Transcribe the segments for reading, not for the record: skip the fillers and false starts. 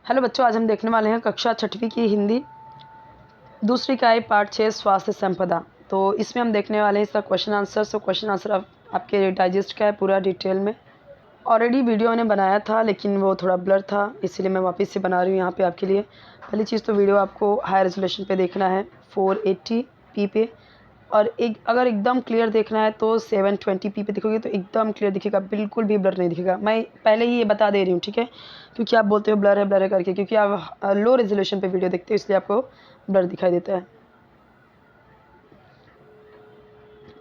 Hello बच्चों, आज हम देखने वाले हैं कक्षा 6वीं की हिंदी दूसरी इकाई पाठ 6 स्वास्थ्य संपदा। तो इसमें हम देखने वाले हैं इसका क्वेश्चन आंसर। क्वेश्चन आंसर आपके डाइजेस्ट का है पूरा डिटेल में। ऑलरेडी वीडियो मैंने बनाया था लेकिन वो थोड़ा ब्लर था, इसीलिए मैं वापस से बना रही हूँ यहाँ पे आपके लिए। पहली चीज़ तो वीडियो आपको हाई रेजोल्यूशन पे देखना है 480p पे, और अगर एकदम क्लियर देखना है तो 720p पे देखोगे तो एकदम क्लियर दिखेगा, बिल्कुल भी ब्लर नहीं दिखेगा। मैं पहले ही ये बता दे रही हूँ, ठीक है, क्योंकि आप बोलते हो ब्लर है करके, क्योंकि आप लो रेजोल्यूशन पे वीडियो देखते हो इसलिए आपको ब्लर दिखाई देता है।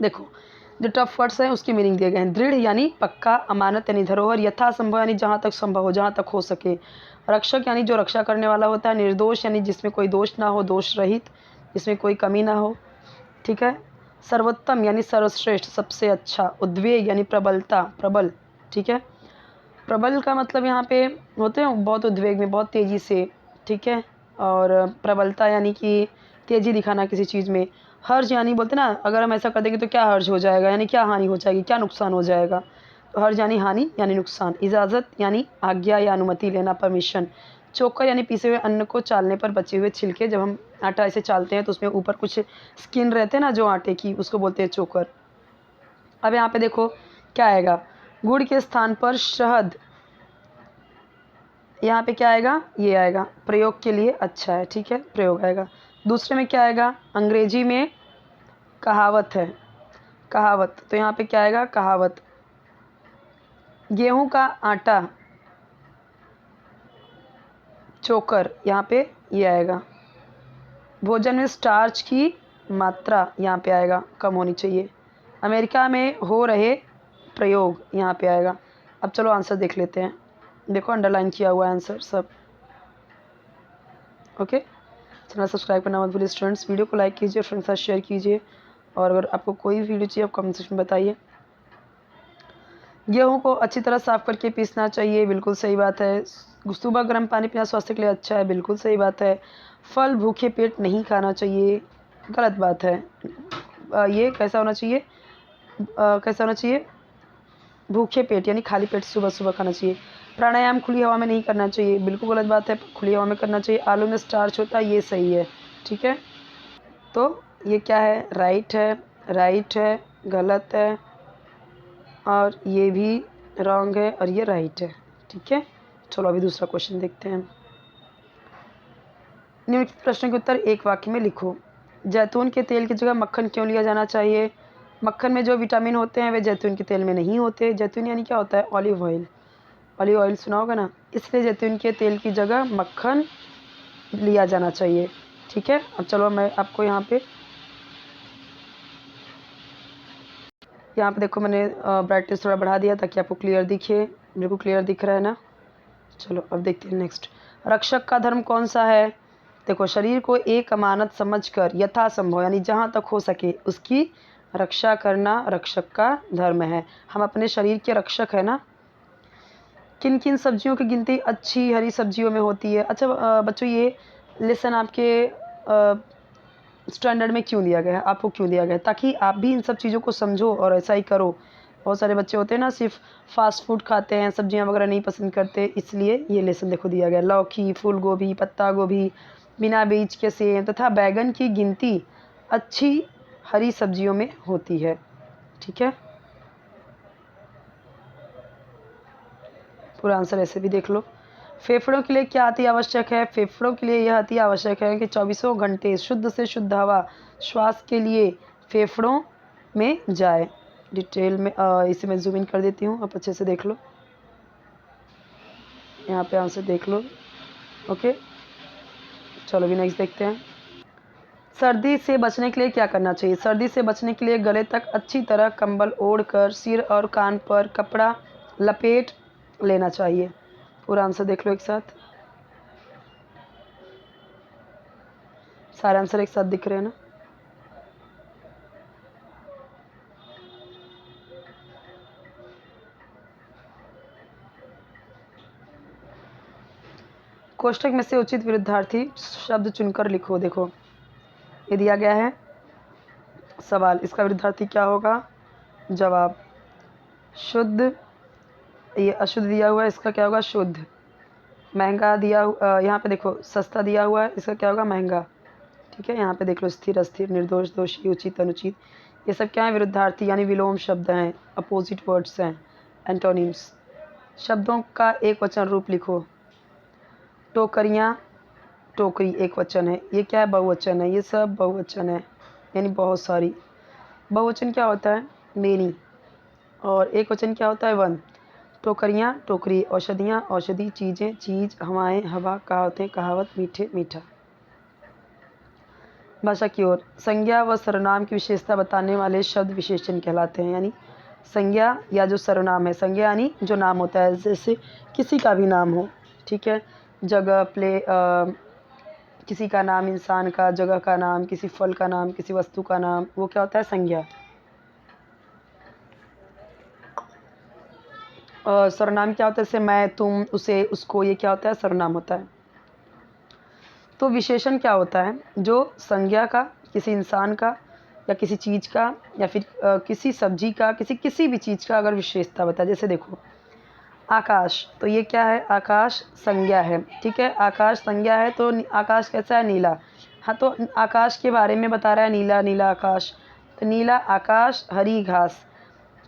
देखो, जो टफ वर्ड्स हैं उसकी मीनिंग दिए गए हैं। दृढ़ यानी पक्का, अमानत यानी धरोहर, यथासंभव यानी जहाँ तक संभव हो, जहाँ तक हो सके, रक्षक यानी जो रक्षा करने वाला होता है, निर्दोष यानी जिसमें कोई दोष ना हो, दोष रहित, जिसमें कोई कमी ना हो, ठीक है, सर्वोत्तम यानी सर्वश्रेष्ठ, सबसे अच्छा, उद्वेग यानी प्रबलता, प्रबल, ठीक है, प्रबल का मतलब यहाँ पे होते हैं बहुत उद्वेग में, बहुत तेज़ी से, ठीक है, और प्रबलता यानी कि तेज़ी दिखाना किसी चीज़ में। हर्ज यानी बोलते ना, अगर हम ऐसा कर देंगे तो क्या हर्ज हो जाएगा, यानी क्या हानि हो जाएगी, क्या नुकसान हो जाएगा। तो हर्ज यानी हानि यानी नुकसान। इजाज़त यानी आज्ञा या अनुमति लेना, परमिशन। चोकर यानी पीसे हुए अन्न को चालने पर बचे हुए छिलके। जब हम आटा ऐसे चालते हैं तो उसमें ऊपर कुछ स्किन रहते हैं ना जो आटे की, उसको बोलते हैं चोकर। अब यहाँ पे देखो क्या आएगा, गुड़ के स्थान पर शहद, यहाँ पे क्या आएगा, ये आएगा, प्रयोग के लिए अच्छा है, ठीक है, प्रयोग आएगा। दूसरे में क्या आएगा, अंग्रेजी में कहावत है, कहावत, तो यहाँ पे क्या आएगा, कहावत। गेहूं का आटा, चोकर, यहाँ पे ये आएगा। भोजन में स्टार्च की मात्रा यहाँ पे आएगा, कम होनी चाहिए। अमेरिका में हो रहे प्रयोग यहाँ पे आएगा। अब चलो आंसर देख लेते हैं। देखो अंडरलाइन किया हुआ है आंसर सब, ओके। चैनल सब्सक्राइब करना मत भूलिए स्टूडेंट्स। वीडियो को लाइक कीजिए, फ्रेंड्स के साथ शेयर कीजिए, और अगर आपको कोई वीडियो चाहिए आप कमेंट सेक्शन में बताइए। गेहूं को अच्छी तरह साफ़ करके पीसना चाहिए, बिल्कुल सही बात है। सुबह गर्म पानी पीना स्वास्थ्य के लिए अच्छा है, बिल्कुल सही बात है। फल भूखे पेट नहीं खाना चाहिए, गलत बात है। ये कैसा होना चाहिए, कैसा होना चाहिए, भूखे पेट यानी खाली पेट सुबह सुबह खाना चाहिए। प्राणायाम खुली हवा में नहीं करना चाहिए, बिल्कुल गलत बात है, खुली हवा में करना चाहिए। आलू में स्टार्च होता है, ये सही है, ठीक है। तो ये क्या है, राइट है, राइट है, गलत है, और ये भी रॉन्ग है, और ये राइट है, ठीक है। चलो अभी दूसरा क्वेश्चन देखते हैं। निम्नलिखित प्रश्न के उत्तर एक वाक्य में लिखो। जैतून के तेल की जगह मक्खन क्यों लिया जाना चाहिए। मक्खन में जो विटामिन होते हैं वे जैतून के तेल में नहीं होते। जैतून यानी क्या होता है, ऑलिव ऑयल, ऑलिव ऑयल सुना होगा ना, इसलिए जैतून के तेल की जगह मक्खन लिया जाना चाहिए, ठीक है। अब चलो मैं आपको यहाँ पे देखो मैंने ब्राइटनेस थोड़ा बढ़ा दिया ताकि आपको क्लियर दिखे। बिल्कुल क्लियर दिख रहा है ना। चलो अब देखते हैं नेक्स्ट। रक्षक का धर्म कौन सा है। देखो, शरीर को एक अमानत समझकर यथासंभव यानी जहाँ तक हो सके उसकी रक्षा करना रक्षक का धर्म है। हम अपने शरीर के रक्षक है ना। किन किन सब्जियों की गिनती अच्छी हरी सब्जियों में होती है। अच्छा बच्चों, ये लेसन आपके स्टैंडर्ड में क्यों दिया गया है, आपको क्यों दिया गया है, ताकि आप भी इन सब चीज़ों को समझो और ऐसा ही करो। बहुत सारे बच्चे होते हैं ना सिर्फ फास्ट फूड खाते हैं, सब्जियां वगैरह नहीं पसंद करते, इसलिए ये लेसन देखो दिया गया। लौकी, फूल गोभी, पत्ता गोभी, बिना बीज के सेम तथा बैगन की गिनती अच्छी हरी सब्जियों में होती है, ठीक है। पूरा आंसर ऐसे भी देख लो। फेफड़ों के लिए क्या अति आवश्यक है। फेफड़ों के लिए यह अति आवश्यक है कि 24 घंटे शुद्ध से शुद्ध हवा श्वास के लिए फेफड़ों में जाए। डिटेल में इसे मैं जूम इन कर देती हूँ, आप अच्छे से देख लो, यहाँ पे आंसर देख लो, ओके। चलो भी नेक्स्ट देखते हैं। सर्दी से बचने के लिए क्या करना चाहिए। सर्दी से बचने के लिए गले तक अच्छी तरह कंबल ओढ़कर सिर और कान पर कपड़ा लपेट लेना चाहिए। पूरा आंसर देख लो एक साथ, सारे आंसर एक साथ दिख रहे हैं ना। कोष्ठक में से उचित विरुद्धार्थी शब्द चुनकर लिखो। देखो ये दिया गया है सवाल, इसका विरुद्धार्थी क्या होगा, जवाब। शुद्ध, ये अशुद्ध दिया हुआ है, इसका क्या होगा, शुद्ध। महंगा दिया यहाँ पे देखो सस्ता दिया हुआ है, इसका क्या होगा महंगा। ठीक है, यहाँ पे देख लो स्थिर अस्थिर, निर्दोष दोषी, उचित अनुचित, ये सब क्या है विरुद्धार्थी यानी विलोम शब्द हैं, अपोजिट वर्ड्स हैं, एंटोनिम्स। शब्दों का एक वचन रूप लिखो। टोकरियाँ, टोकरी एक वचन है, ये क्या है बहुवचन है, ये सब बहुवचन है यानी बहुत सारी। बहुवचन क्या होता है मेनी, और एक वचन क्या होता है वन। टोकरियाँ टोकरी, औषधियाँ औषधि, चीज़ें चीज़, हवाएं हवा, कहावतें कहावत, मीठे मीठा। भाषा की ओर, संज्ञा व सर्वनाम की विशेषता बताने वाले शब्द विशेषण कहलाते हैं। यानी संज्ञा या जो सर्वनाम है, संज्ञा यानी जो नाम होता है, जैसे किसी का भी नाम हो, ठीक है, जगह किसी का नाम, इंसान का, जगह का नाम, किसी फल का नाम, किसी वस्तु का नाम, वो क्या होता है संज्ञा। और सर्वनाम क्या होता है, जैसे मैं, तुम, उसे, उसको, ये क्या होता है सर्वनाम होता है। तो विशेषण क्या होता है, जो संज्ञा का, किसी इंसान का या किसी चीज़ का या फिर किसी सब्जी का, किसी भी चीज़ का अगर विशेषता बताए। जैसे देखो आकाश, तो ये क्या है आकाश संज्ञा है, ठीक है, आकाश संज्ञा है तो आकाश कैसा है नीला। हाँ, तो आकाश के बारे में बता रहा है, नीला नीला आकाश, तो नीला आकाश, हरी घास,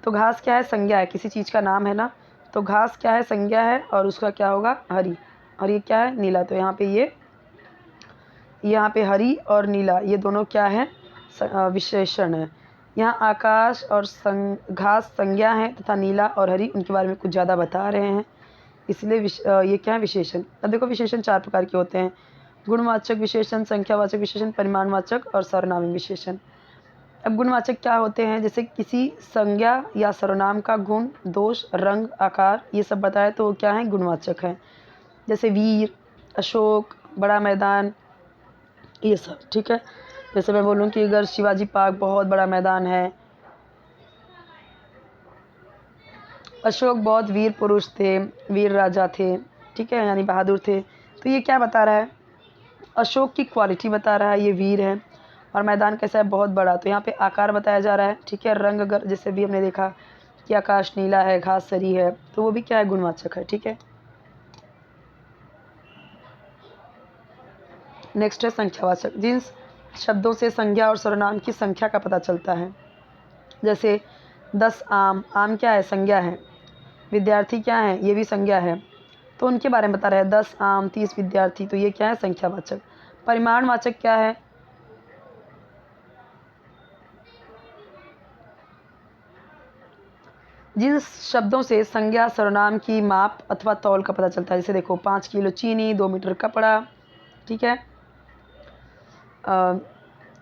तो घास क्या है संज्ञा है, किसी चीज़ का नाम है ना, तो घास क्या है संज्ञा है और उसका क्या होगा हरी, और ये क्या है नीला। तो यहाँ पे हरी और नीला ये दोनों क्या है विशेषण है। यहाँ आकाश और घास संज्ञा है तथा नीला और हरी उनके बारे में कुछ ज़्यादा बता रहे हैं, इसलिए ये क्या है विशेषण। अब देखो विशेषण 4 प्रकार के होते हैं, गुणवाचक विशेषण, संख्यावाचक विशेषण, परिमाणवाचक और सर्वनामी विशेषण। अब गुणवाचक क्या होते हैं, जैसे किसी संज्ञा या सर्वनाम का गुण, दोष, रंग, आकार ये सब बताए तो वो क्या है गुणवाचक है। जैसे वीर, अशोक, बड़ा मैदान, ये सब, ठीक है। जैसे मैं बोलूँ कि अगर शिवाजी पार्क बहुत बड़ा मैदान है, अशोक बहुत वीर पुरुष थे, वीर राजा थे, ठीक है, यानी बहादुर थे, तो ये क्या बता रहा है अशोक की क्वालिटी बता रहा है, ये वीर है, और मैदान कैसा है बहुत बड़ा। तो यहाँ पे आकार बताया जा रहा है, ठीक है। रंग अगर जैसे भी हमने देखा कि आकाश नीला है, घास हरी है, तो वो भी क्या है गुणवाचक है, ठीक है। नेक्स्ट है संख्यावाचक, जिन शब्दों से संज्ञा और सर्वनाम की संख्या का पता चलता है। जैसे 10 आम, आम क्या है संज्ञा है, विद्यार्थी क्या है ये भी संज्ञा है, तो उनके बारे में बता रहा है 10 आम 30 विद्यार्थी, तो ये क्या है संख्यावाचक। परिमाणवाचक क्या है, जिन शब्दों से संज्ञा सर्वनाम की माप अथवा तौल का पता चलता है। जैसे देखो 5 किलो चीनी, 2 मीटर कपड़ा, ठीक है,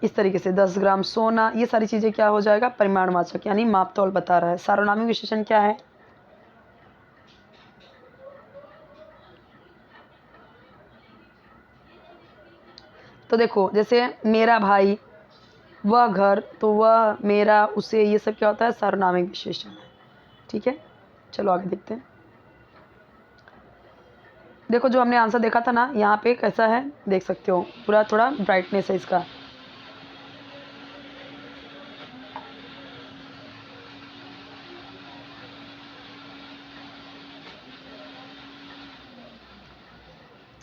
इस तरीके से 10 ग्राम सोना, ये सारी चीज़ें क्या हो जाएगा परिमाणवाचक यानी माप तौल बता रहा है। सार्वनामिक विशेषण क्या है, तो देखो जैसे मेरा भाई, वह घर, तो वह, मेरा, उसे, ये सब क्या होता है सार्वनामिक विशेषण है, ठीक है। चलो आगे देखते हैं। देखो जो हमने आंसर देखा था ना, यहाँ पे कैसा है देख सकते हो, पूरा थोड़ा ब्राइटनेस है इसका।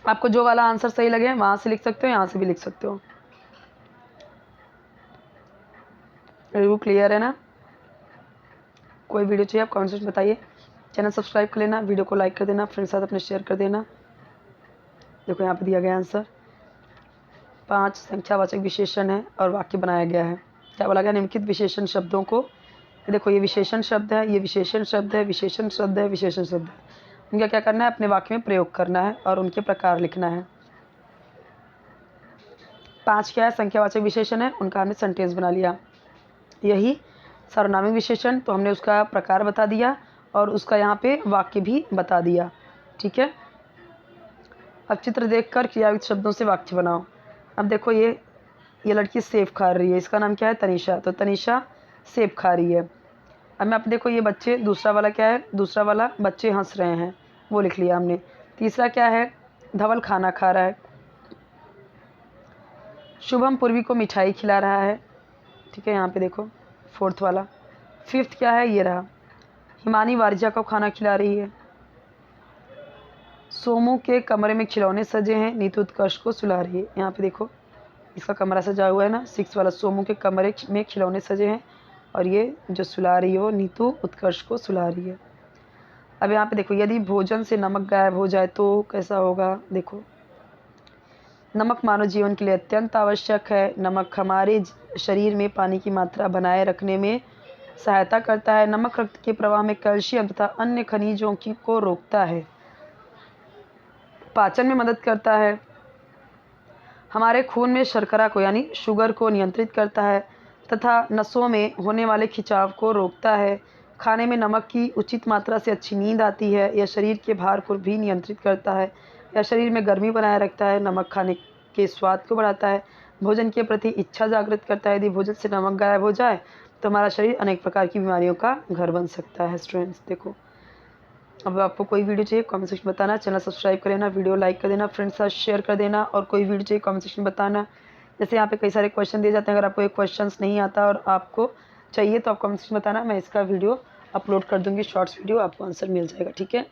आपको जो वाला आंसर सही लगे वहाँ से लिख सकते हो, यहाँ से भी लिख सकते हो। रिव्यू क्लियर है ना, कोई वीडियो चाहिए आप कमेंट सेक्शन बताइए। चैनल सब्सक्राइब कर लेना, वीडियो को लाइक कर देना, फ्रेंड्स साथ अपने शेयर कर देना। देखो यहाँ पे दिया गया आंसर 5 संख्यावाचक विशेषण है और वाक्य बनाया गया है। क्या बोला गया, निम्नलिखित विशेषण शब्दों को, देखो ये विशेषण शब्द है, ये विशेषण शब्द है, विशेषण शब्द है, विशेषण शब्द है, उनका क्या करना है अपने वाक्य में प्रयोग करना है और उनके प्रकार लिखना है। 5 क्या है संख्यावाचक विशेषण है, उनका हमने सेंटेंस बना लिया। यही सर्वनामिक विशेषण, तो हमने उसका प्रकार बता दिया और उसका यहाँ पे वाक्य भी बता दिया, ठीक है। अब चित्र देखकर क्रियायुक्त शब्दों से वाक्य बनाओ। अब देखो ये लड़की सेब खा रही है, इसका नाम क्या है तनीषा, तो तनीषा सेब खा रही है। अब मैं आप देखो ये बच्चे, दूसरा वाला क्या है, दूसरा वाला बच्चे हंस रहे हैं, वो लिख लिया हमने। तीसरा क्या है, धवल खाना खा रहा है। शुभम पूर्वी को मिठाई खिला रहा है, ठीक है, यहाँ पे देखो फोर्थ वाला। फिफ्थ क्या है, ये रहा, हिमानी वारिजा को खाना खिला रही है। सोमू के कमरे में खिलौने सजे हैं, नीतू उत्कर्ष को सुला रही है। यहाँ पे देखो इसका कमरा सजा हुआ है ना, 6 वाला। सोमू के कमरे में खिलौने सजे हैं और ये जो सुला रही है वो नीतू उत्कर्ष को सुला रही है। अब यहाँ पे देखो, यदि भोजन से नमक गायब हो जाए तो कैसा होगा। देखो, नमक मानव जीवन के लिए अत्यंत आवश्यक है। नमक हमारे शरीर में पानी की मात्रा बनाए रखने में सहायता करता है। नमक रक्त के प्रवाह में कैल्शियम तथा अन्य खनिजों को रोकता है, पाचन में मदद करता है, हमारे खून में शर्करा को यानी शुगर को नियंत्रित करता है तथा नसों में होने वाले खिंचाव को रोकता है। खाने में नमक की उचित मात्रा से अच्छी नींद आती है। यह शरीर के भार को भी नियंत्रित करता है। यह शरीर में गर्मी बनाए रखता है। नमक खाने के स्वाद को बढ़ाता है। भोजन के प्रति इच्छा जागृत करता है। यदि भोजन से नमक गायब हो जाए तो हमारा शरीर अनेक प्रकार की बीमारियों का घर बन सकता है। स्टूडेंट्स देखो, अब आपको कोई वीडियो चाहिए कमेंट सेक्शन में बताना, चैनल सब्सक्राइब कर देना, वीडियो लाइक कर देना, फ्रेंड्स साथ शेयर कर देना, और कोई वीडियो चाहिए कमेंट सेक्शन में बताना। जैसे यहाँ पे कई सारे क्वेश्चन दिए जाते हैं, अगर आपको एक क्वेश्चन नहीं आता और आपको चाहिए तो आप कमेंट सेक्शन में बताना, मैं इसका वीडियो अपलोड कर दूँगी, शॉर्ट्स वीडियो, आपको आंसर मिल जाएगा। ठीक है।